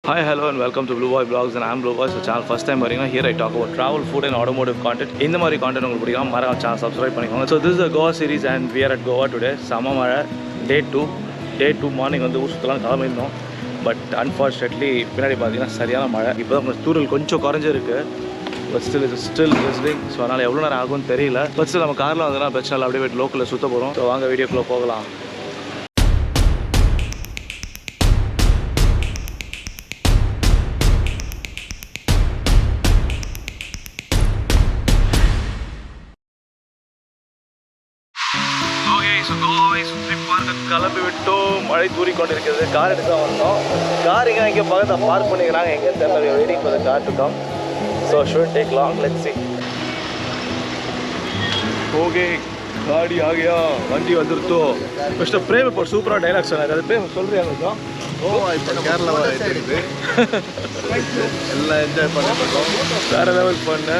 Hi, hello, and welcome to Blue Boy Vlogs, and I'm Blue Boy. So, channel first time varinga. Here I talk about travel, food, and automotive content. In the mari content ungalku pidikam mara channel subscribe panikonga. So this is a Goa series, and we are at Goa today. Sama mara day 2 morning vandu ஊர் சுத்தலாம் கிளம்பிருந்தோம். But unfortunately பின்னாடி பார்த்தீங்கன்னா சரியான மழை. இப்போ தான் தூரல் கொஞ்சம் குறைஞ்சிருக்கு. But still ட்ரெஸ்லிங். ஸோ அதனால் எவ்வளோ நேரம் ஆகும்னு தெரியல. பட் ஸ்டில் நம்ம காரில் வந்தோம்னா பிரச்சனை இல்லை, அப்படியே போய்ட்டு லோக்கலில் சுற்ற போகிறோம். ஸோ வாங்க வீடியோக்குள்ளே போகலாம். கிளம்பி விட்டோம். மழை தூரி கொண்டிருக்கிறது. கார் எடுக்க வந்தோம். கார் இங்கே பக்கத்தில் பார்க் பண்ணிக்கிறாங்க. எங்கே தெரியல. Waiting for the car to come. So should take long. Let's see. Okay, காடி ஆகியா, வண்டி வந்துருத்தோ. மிஸ்டர் பிரேம் இப்போ சூப்பராக டைலாக் சொன்னார். அது பிரேம் சொல்கிறியா கொஞ்சம்? இப்போ கேரளாவை இருக்குது எல்லாம் என்ஜாய் பண்ணிருக்கோம். வேறு லெவல் பண்ணு.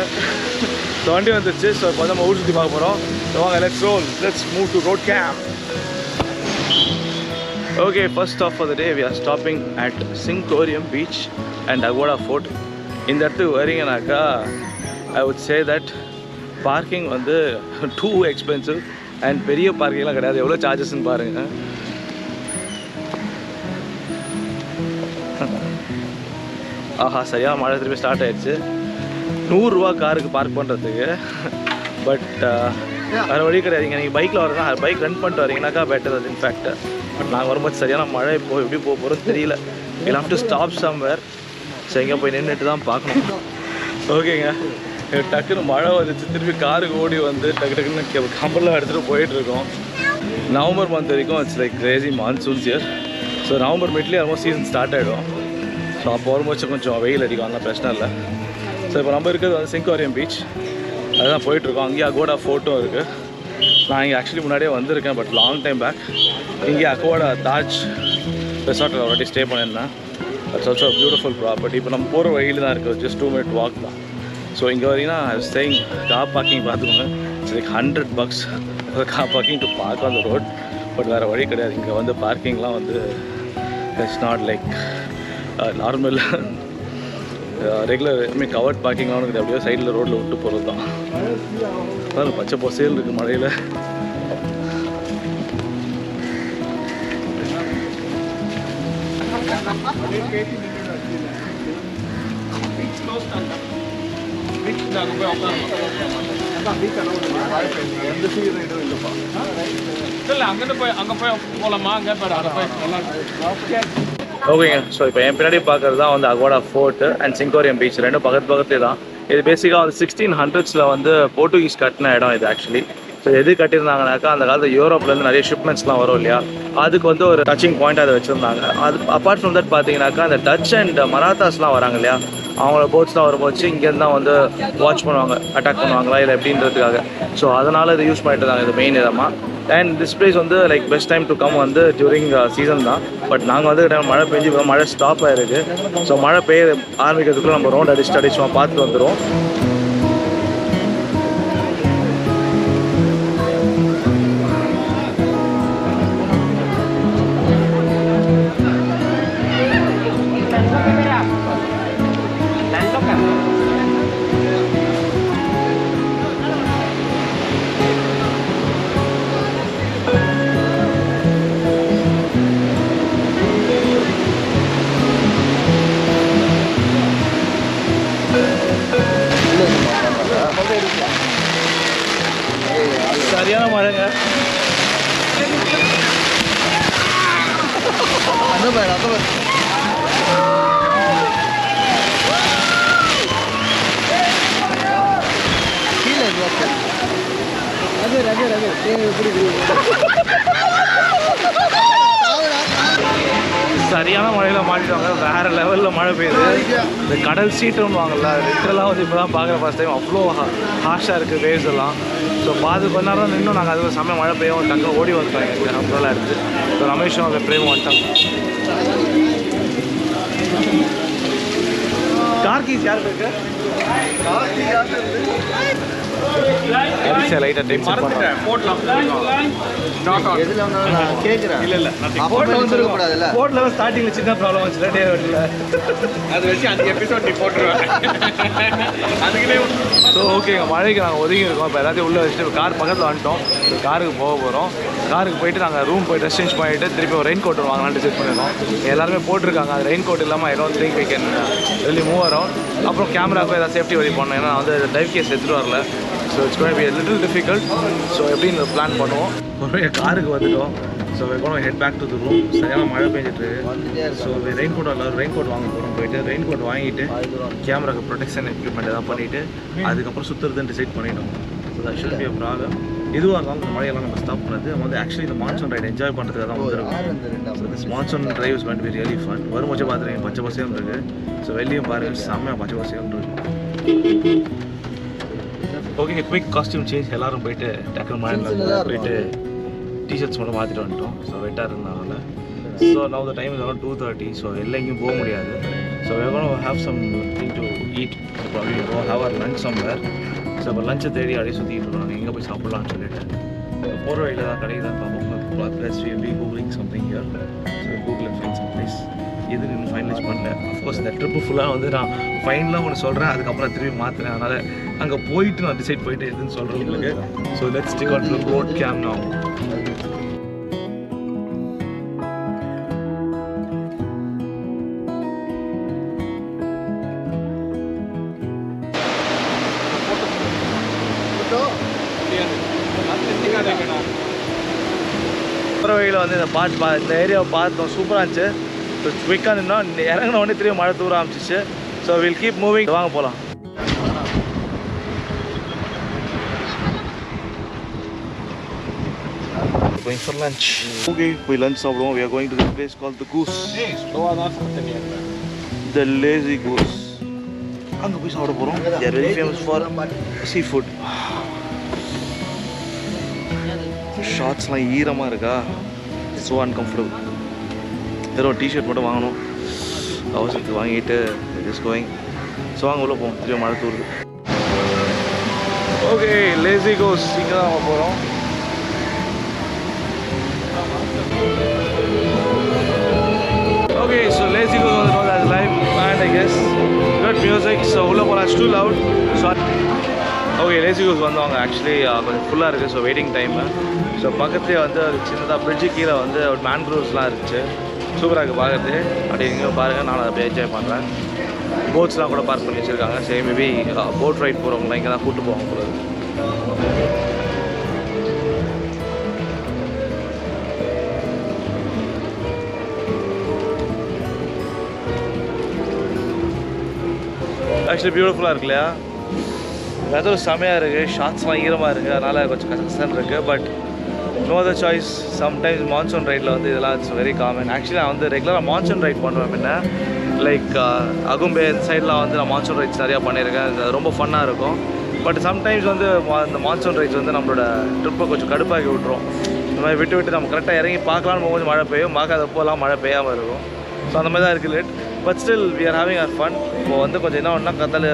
ஸோ வண்டி வந்துருச்சு. ஸோ இப்போ நம்ம ஊர் சுற்றி பார்க்க போகிறோம். ஸோ வாங்க, let's move to road camp. Okay, first off for the day, we are stopping at Sinkorium Beach and Agoda Fort. In that varinganaka, I would say that parking வந்து too expensive and பெரிய பார்க்கிங்லாம் கிடையாது. எவ்வளோ சார்ஜஸ்ன்னு பாருங்க. ஆஹா, சரியாக மழை திருப்பி start ஆயிடுச்சு. 100 ரூபா காருக்கு பார்க் பண்ணுறதுக்கு. பட் வேறு வழி கிடையாதுங்க. நீங்கள் பைக்கில் வரதுனா பைக் ரெண்ட் பண்ணிட்டு வரீங்கன்னாக்கா பெட்டர். அது இன்ஃபேக்ட் பட் நாங்கள் வரும்போது சரியான மழை. இப்போ எப்படி போக போகிறோம் தெரியல. Will have to stop somewhere. So எங்கே போய் நின்றுட்டு தான் பார்க்கணும். ஓகேங்க, டக்குன்னு மழை வந்துச்சு. திருப்பி காருக்கு ஓடி வந்து டக்குன்னு கம்பெல்லாம் எடுத்துகிட்டு போயிட்டுருக்கோம். நவம்பர் மந்த் வரைக்கும் it's like crazy monsoons year. So November மிட்லேயே ஆல்மோஸ்ட் சீசன் ஸ்டார்ட் ஆகிடும். ஸோ அப்போ வரும்போது கொஞ்சம் வெயில் அடிக்கும், அதெல்லாம் பிரச்சனை இல்லை. ஸோ இப்போ நம்ம இருக்கிறது வந்து சிங்கோரியம் பீச். அதுதான் போயிட்டுருக்கோம். அங்கேயே அகோடா ஃபோர்ட்டும் இருக்குது. நான் இங்கே ஆக்சுவலி முன்னாடியே வந்திருக்கேன், பட் லாங் டைம் பேக். இங்கே அகோடா தாஜ் ரெசார்ட்டில் ஆல்ரெடி ஸ்டே பண்ணியிருந்தேன். It's also beautiful property. இப்போ நம்ம போகிற வழியில் தான் இருக்குது. ஜஸ்ட் 2 minute வாக் தான். ஸோ இங்கே வரீங்கன்னா ஸ்டேயிங் கார் பார்க்கிங் பார்த்துக்கோங்க. It's like $100 car parking to park on the road. But வேறு வழி கிடையாது. இங்கே வந்து பார்க்கிங்லாம் வந்து it's not like normal regular covered பார்க்கிங்லாம் இருக்குது. அப்படியே சைடில் ரோட்டில் விட்டு போகிறது தான். அதான் பச்சை பொசையில் இருக்குது மழையில். ஓகேங்க, ஸோ இப்போ என் பின்னாடி பார்க்குறது தான் வந்து அகோடா ஃபோர்ட் அண்ட் சிங்கோரியம் பீச். ரெண்டும் பக்கத்துலேயே தான். இது பேசிக்காக வந்து 1600s வந்து போர்ட்டுகீஸ் கட்டின இடம் இது ஆக்சுவலி. ஸோ எது கட்டியிருந்தாங்கனாக்கா, அந்த காலத்தில் யூரோப்லேருந்து நிறைய ஷிப்மெண்ட்ஸ்லாம் வரும் இல்லையா, அதுக்கு வந்து ஒரு டச்சிங் பாயிண்ட் அதை வச்சுருந்தாங்க. அது அப்பார்ட் ஃப்ரம் தட் பார்த்தீங்கன்னாக்கா, அந்த டச் அண்ட் மராத்தாஸ்லாம் வராங்க இல்லையா, அவங்களோட போட்ஸ்லாம் வரும்போது இங்கேருந்து தான் வந்து வாட்ச் பண்ணுவாங்க, அட்டாக் பண்ணுவாங்களா இல்லை எப்படின்றதுக்காக. ஸோ அதனால் இதை யூஸ் பண்ணிட்டு இருந்தாங்க, இது மெயின் இடமாக. அண்ட் திஸ் பிளேஸ் வந்து like best time to come வந்து டியூரிங் சீசன் தான். பட் நாங்கள் வந்து மழை பெஞ்சு மழை ஸ்டாப் ஆகிருக்கு. ஸோ மழை பெய்ய ஆரம்பிக்கிறதுக்குள்ள நம்ம ரவுண்ட் அடிச்சுமா பார்த்துட்டு வந்துடுவோம். சரியான மழைங்க. சரியான மழையில் மாட்டிடுவாங்க. வேறு லெவலில் மழை பெய்யுது. இந்த கடல் சீட்டுன்னு வாங்கல, லிட்டரெல்லாம் வந்து இப்போ தான் பார்க்குற ஃபர்ஸ்ட் டைம். அவ்வளோ ஹார்ஷாக இருக்குது வேவ்ஸ் எல்லாம். ஸோ பார்த்து கொஞ்ச நேரம் நின்றும் நாங்கள் அது செம்ம மழை பெய்யும் டக்கு ஓடி வந்துட்டாங்க. எங்களுக்கு அம்பரெல்லாம் எடுத்து. ஸோ ரமேஷும் அந்த பிரேமும் வந்துட்டாங்க. கார் கீஸ் யாருக்கு இருக்கு? அரிசியை லைட்டாக டைம் செட் பண்ணுறேன். எதில் வந்தாலும் நான் கேட்குறேன். இல்லை அப்போ சொல்லக்கூடாதுல்ல. போட்டில் ஸ்டார்டிங்கில் சின்ன ப்ராப்ளம் வந்துச்சுல டேவிட்ல. அதை வச்சு அந்த எபிசோட் நீ போட்டுருவேன். அதுக்குள்ளே ஸோ ஓகேங்க, மழைக்கு நாங்கள் ஒதுங்கி இருக்கோம். இப்போ எல்லாத்தையும் உள்ளே வச்சுட்டு கார் பக்கத்தில் வந்துட்டோம். காருக்கு போக போகிறோம். காருக்கு போயிட்டு நாங்கள் ரூம் போய்ட்டு ரெஸ்ட் சேஞ்ச் பண்ணிவிட்டு திருப்பி ஒரு ரெயின் கோட் வாங்கலாம்னு டிசைட் பண்ணியிருக்கோம். எல்லாருமே போட்டிருக்காங்க. அது ரெயின் கோட் இல்லாமல் I don't think we can really move around. அப்புறம் கேமராவுக்கும் ஏதாவது சேஃப்டி வழி பண்ணோம். ஏன்னா வந்து டைவ் கேஸ் எடுத்துகிட்டு வரல. So it's going to be a little difficult. So எப்படின்னு பிளான் பண்ணுவோம். ஒரு காருக்கு வந்துட்டோம். So we're head back to the room. சரியான மழை பெஞ்சிட்டு. ஸோ ரெயின் கோட் வாங்க போகிறோம். போயிட்டு ரெயின் கோட் வாங்கிட்டு கேமராக்கு ப்ரொடெக்ஷன் எக்யூப்மெண்ட் எதாவது பண்ணிவிட்டு அதுக்கப்புறம் சுற்றுறதுன்னு டிசைட் பண்ணிட்டோம். So that should be a problem. எதுவாக இருந்தாலும் இந்த மழையெல்லாம் நம்ம ஸ்டாப் பண்ணது நம்ம வந்து ஆக்சுவலி இந்த மான்சூன் ரைட் என்ஜாய் பண்ணுறதுக்காக தான் வந்துருக்கோம். So this monsoon drive is going to be really fun. வரும்போது பார்த்துருக்கீங்க பச்சை பசையும் இருக்குது. ஸோ வெளியும் பாருங்கள் செம்மையாக பச்சை பசையும் இருக்குது. Okay, quick costume change. எல்லோரும் போயிட்டு டக்குனு மழையில் போயிட்டு டிஷர்ட்ஸ் மட்டும் மாற்றிட்டு வந்துட்டோம். ஸோ வெட்டாக இருந்தனால. So now the time is around 2:30. So எல்லாம் எங்கேயும் போக முடியாது. So we're going to have some thing to eat. So probably we'll go have our lunch somewhere. So இப்போ லஞ்சை தேடி அப்படியே சுற்றிட்டு இருக்கோம். நாங்கள் எங்கே போய் சாப்பிட்லான்னு சொல்லிட்டு போகிற வழியில் தான் கிடையாது பார்ப்போம். Plus we be googling something here. So கூகுளில் ஃபைன் சம் ப்ளேஸ். எது இன்னும் ஃபைனலைஸ் பண்ணல. அஃப்கோர்ஸ் இந்த ட்ரிப்பு ஃபுல்லாக வந்து நான் ஃபைனலாக ஒன்று சொல்கிறேன், அதுக்கப்புறம் திரும்பி மாற்றுறேன். அதனால் அங்கே போயிட்டு நான் டிசைட் போயிட்டு எதுன்னு சொல்கிறேன் உங்களுக்கு. So let's take on to boat camp now. வழியில் வந்து இந்த ஏரியாவை பார்த்தோம். சூப்பராக இருந்துச்சு. ஸோ குயிக்காக நின்னோம். இறங்கின உடனே திரும்பி மழை தூர ஆரம்பிச்சிச்சு. So will keep moving. வாங்க போகலாம். Going for lunch. Okay, போய் lunch சாப்பிடுவோம். We are going to this place called the Goose. The Lazy Goose. அங்கே போய் சாப்பிட போகிறோம். They are very famous for seafood. ஷார்ட்ஸ்லாம் ஈரமாக இருக்கா, ஸோ அன்கம்ஃபர்டபுள். வெறும் டிஷர்ட் மட்டும் வாங்கணும். அவசரத்துக்கு வாங்கிட்டு ஜஸ்ட் கோயிங். ஸோ வாங்க உள்ள போவோம். திரும்ப மழை தூருது. ஓகே, லேசி கோஸ் இங்கே தான் வாங்க போகிறோம். ஓகே, ஸோ லேசி கோஸ் வந்து note as live band I guess. Good music. So உள்ளே போகலாம். It's too loud. So okay, Lazy Goose வந்தவங்க ஆக்சுவலி கொஞ்சம் ஃபுல்லாக இருக்குது. So waiting time. ஸோ பக்கத்துலேயே வந்து ஒரு சின்னதாக பிரிட்ஜு கீழே வந்து ஒரு மேன்க்ரோவ்ஸ்லாம் இருந்துச்சு. சூப்பராக இருக்குது பார்க்குறது. அப்படி இங்கே பாருங்கள், நான் அதை என்ஜாய் பண்ணுறேன். போட்ஸ்லாம் கூட பார்க் பண்ணி வச்சுருக்காங்க. சரி, மேபி போட் ரைட் போகிறவங்களாம் இங்கே தான் கூப்பிட்டு போவாங்க போகிறது. ஆக்சுவலி பியூட்டிஃபுல்லாக இருக்கு இல்லையா? வெதர் செமையாக இருக்குது. ஷார்ட்ஸ்லாம் ஈரமாக இருக்குது. அதனால் கொஞ்சம் கஷ்டம் இருக்குது. But no other choice. Sometimes monsoon ரைடில் வந்து இதெல்லாம் இட்ஸ் வெரி காமன். ஆக்சுவலி நான் வந்து ரெகுலராக மான்சூன் ரைட் பண்ணுவேன். முன்ன லைக் அகும்பே இந்த சைட்லாம் வந்து நான் மான்சூன் ரைட்ஸ் நிறையா பண்ணியிருக்கேன். இது ரொம்ப ஃபன்னாக இருக்கும். பட் சம்டைம்ஸ் வந்து இந்த மான்சூன் ரைட்ஸ் வந்து நம்மளோட ட்ரிப்பை கொஞ்சம் கடுப்பாக்கி விட்ருவோம். இந்த மாதிரி விட்டு நம்ம கரெக்டாக இறங்கி பார்க்கலான்னு போகும்போது மழை பெய்யும், பார்க்காதப்போலாம் மழை பெய்யாமல் இருக்கும். ஸோ அந்த மாதிரி தான் இருக்குது late. But still we are having our fun. இப்போ வந்து கொஞ்சம் என்ன ஒன்றா கத்தல்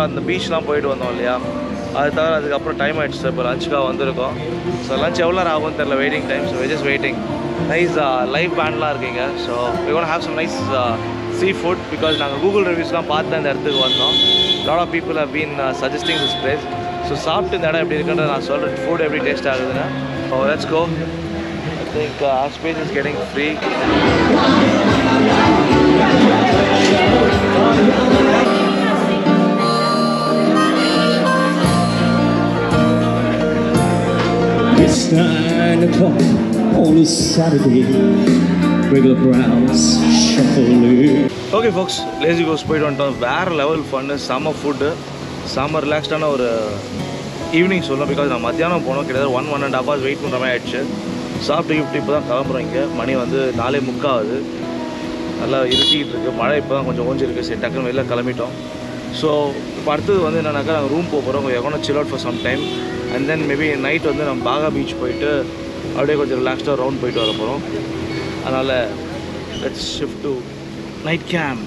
அந்த பீச்லாம் போயிட்டு வந்தோம் இல்லையா, அது தவிர அதுக்கப்புறம் டைம் ஆகிடுச்சு. இப்போ லஞ்சுக்காக வந்திருக்கோம். ஸோ லஞ்ச் எவ்வளோ நேரம் ஆகும்னு தெரியல. Waiting time. So just waiting. Nice live பேண்ட்லாம் இருக்கீங்க. So we gonna have some nice seafood because நாங்கள் கூகுள் ரிவ்யூஸ்லாம் பார்த்து அந்த இடத்துக்கு வந்தோம். Lot of people have been suggesting this place. So சாப்பிட்டு இந்த இடம் எப்படி இருக்குன்றது நான் சொல்கிறேன். ஃபுட் எப்படி டேஸ்ட் ஆகுதுன்னு. So let's go. I think our space is getting free. It's 9 o'clock on a Saturday. Regular crowds shuffling. Okay folks, Lazy Goose போயிட்டு வந்துட்டோம். வேறு லெவல் ஃபன்னு, செம்ம ஃபுட்டு, செம்ம ரிலாக்ஸ்டான ஒரு ஈவினிங் சொல்லலாம். பிகாஸ் நான் மத்தியானம் போனோம். கிட்டத்தட்ட 1.5 hours வெயிட் பண்ணுற மாதிரி ஆயிடுச்சு. சாப்பிட்டு இப்போ தான் கிளம்புறோம். இங்கே மணி வந்து 4:45 ஆகுது. நல்லா இருட்டிகிட்டு இருக்குது. மழை இப்போ தான் கொஞ்சம் ஓஞ்சிருக்கு. சரி, டக்குன்னு வெளில கிளம்பிட்டோம். ஸோ இப்போ அடுத்தது வந்து என்னன்னாக்கா நாங்கள் ரூம் போக போகிறோம். எவ்வளோ chill out for some time and then maybe night வந்து நம்ம பாகா பீச் போயிட்டு அப்படியே கொஞ்சம் ரிலாக்ஸ்டாக ரவுண்ட் போயிட்டு வர போகிறோம். அதனால் let's shift to night camp.